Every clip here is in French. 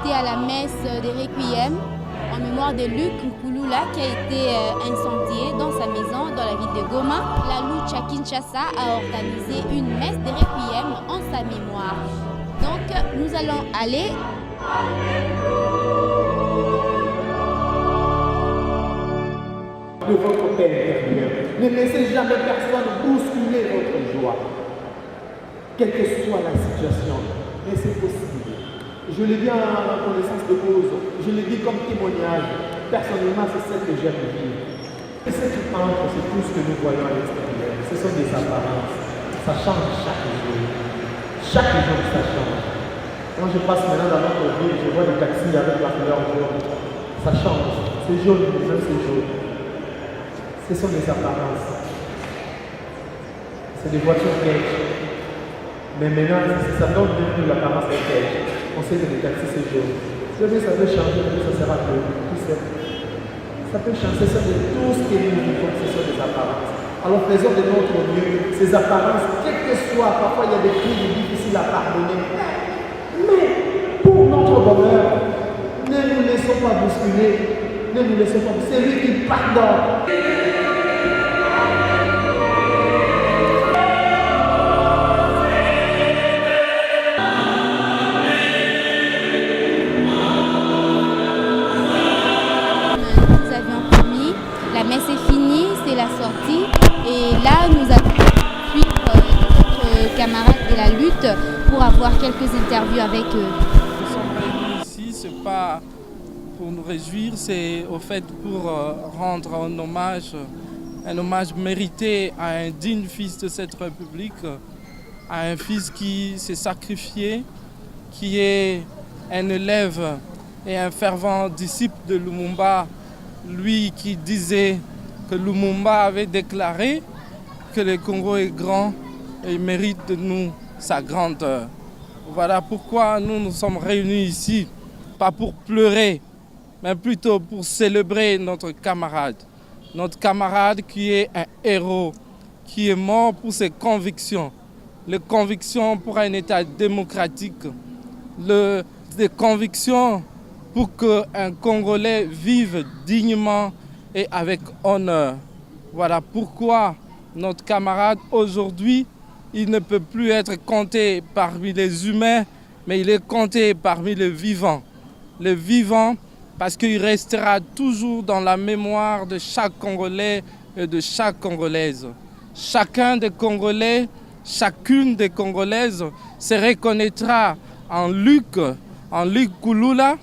été à la messe des Requiem en mémoire de Luc Nkouloula qui a été incendié dans sa maison dans la ville de Goma. La Lucha Kinshasa a organisé une messe des Requiem en sa mémoire. Donc nous allons aller de votre Père intérieur. Ne laissez jamais personne bousculer votre joie. Quelle que soit la situation, mais c'est possible. Je le dis en connaissance de cause, je le dis comme témoignage. Personnellement, c'est ce que j'aime vivre. Et ce qui entre, c'est tout ce que nous voyons à l'extérieur. Ce sont des apparences. Ça change chaque jour. Chaque jour, ça change. Quand je passe maintenant dans notre ville, je vois des taxis avec la couleur jaune. Ça change. C'est jaune, même c'est jaune. Ce sont des apparences. C'est des voitures pièges. Mais maintenant, ça donne même l'apparence des pièges. On sait que les taxis, c'est jaune. Ça peut changer, mais ça sera bleu. Ça peut changer, c'est de tout ce que nous vivons, ce sont des apparences. Alors faisons de notre mieux ces apparences, quelles que soient, parfois il y a des crimes difficiles à pardonner. Mais pour notre bonheur, ne nous laissons pas bousculer, ne nous laissons pas. C'est lui qui pardonne. La messe est finie, c'est la sortie et là nous allons suivre notre camarade de la lutte pour avoir quelques interviews avec eux. Nous sommes réunis ici, ce n'est pas pour nous réjouir, c'est au fait pour rendre un hommage mérité à un digne fils de cette République, à un fils qui s'est sacrifié, qui est un élève et un fervent disciple de Lumumba. Lui qui disait que Lumumba avait déclaré que le Congo est grand et il mérite de nous sa grandeur. Voilà pourquoi nous sommes réunis ici, pas pour pleurer, mais plutôt pour célébrer notre camarade qui est un héros, qui est mort pour ses convictions, les convictions pour un État démocratique, les convictions pour qu'un Congolais vive dignement et avec honneur. Voilà pourquoi notre camarade aujourd'hui, il ne peut plus être compté parmi les humains, mais il est compté parmi les vivants. Les vivants parce qu'il restera toujours dans la mémoire de chaque Congolais et de chaque Congolaise. Chacun des Congolais, chacune des Congolaises se reconnaîtra en Luc Nkouloula,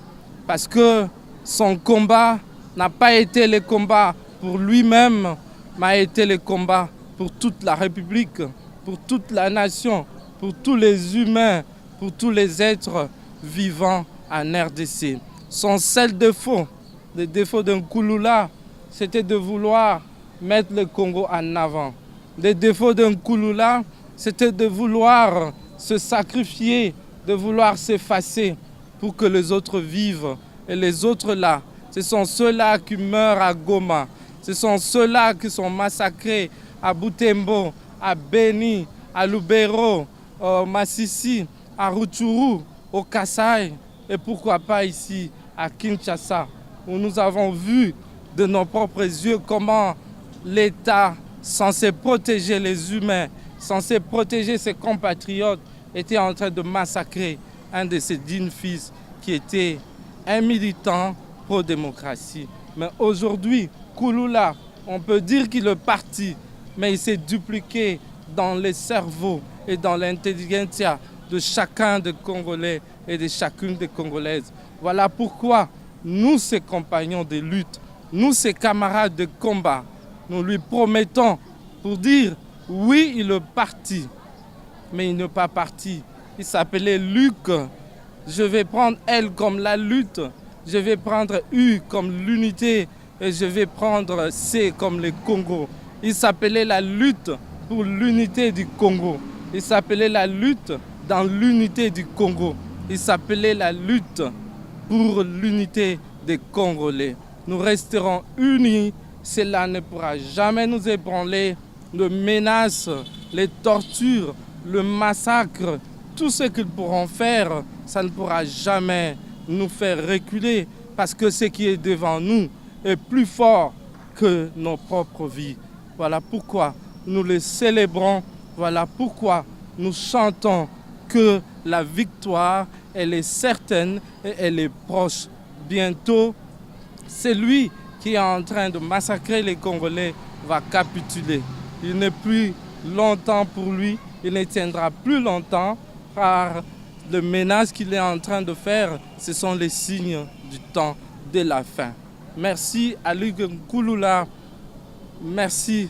parce que son combat n'a pas été le combat pour lui-même, mais a été le combat pour toute la République, pour toute la nation, pour tous les humains, pour tous les êtres vivants en RDC. Son seul défaut, le défaut d'un Nkouloula, c'était de vouloir mettre le Congo en avant. Le défaut d'un Nkouloula, c'était de vouloir se sacrifier, de vouloir s'effacer pour que les autres vivent. Et les autres là, ce sont ceux-là qui meurent à Goma. Ce sont ceux-là qui sont massacrés à Butembo, à Beni, à Lubero, à Massissi, à Rutshuru, au Kasaï. Et pourquoi pas ici, à Kinshasa, où nous avons vu de nos propres yeux comment l'État, censé protéger les humains, censé protéger ses compatriotes, était en train de massacrer un de ses dignes fils qui était un militant pro-démocratie. Mais aujourd'hui, Nkouloula, on peut dire qu'il est parti, mais il s'est dupliqué dans les cerveaux et dans l'intelligentsia de chacun des Congolais et de chacune des Congolaises. Voilà pourquoi nous, ces compagnons de lutte, nous, ces camarades de combat, nous lui promettons pour dire, oui, il est parti, mais il n'est pas parti. Il s'appelait Luc. Je vais prendre L comme la lutte, je vais prendre U comme l'unité et je vais prendre C comme le Congo. Il s'appelait la lutte pour l'unité du Congo. Il s'appelait la lutte dans l'unité du Congo. Il s'appelait la lutte pour l'unité des Congolais. Nous resterons unis, cela ne pourra jamais nous ébranler. Les menaces, les tortures, le massacre, tout ce qu'ils pourront faire, ça ne pourra jamais nous faire reculer parce que ce qui est devant nous est plus fort que nos propres vies. Voilà pourquoi nous les célébrons. Voilà pourquoi nous chantons que la victoire, elle est certaine et elle est proche. Bientôt, c'est lui qui est en train de massacrer les Congolais va capituler. Il n'est plus longtemps pour lui, il ne tiendra plus longtemps car le ménage qu'il est en train de faire, ce sont les signes du temps de la fin. Merci à Luc Nkouloula, merci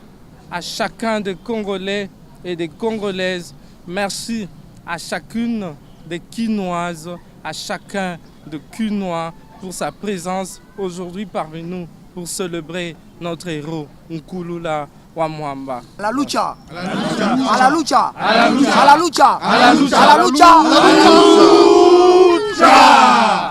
à chacun des Congolais et des Congolaises, merci à chacune des Quinoises, à chacun de Quinois pour sa présence aujourd'hui parmi nous pour célébrer notre héros Nkouloula Wamwamba. A la lucha, a la lucha, a la lucha, a la lucha, a la lucha, a la lucha, a la lucha.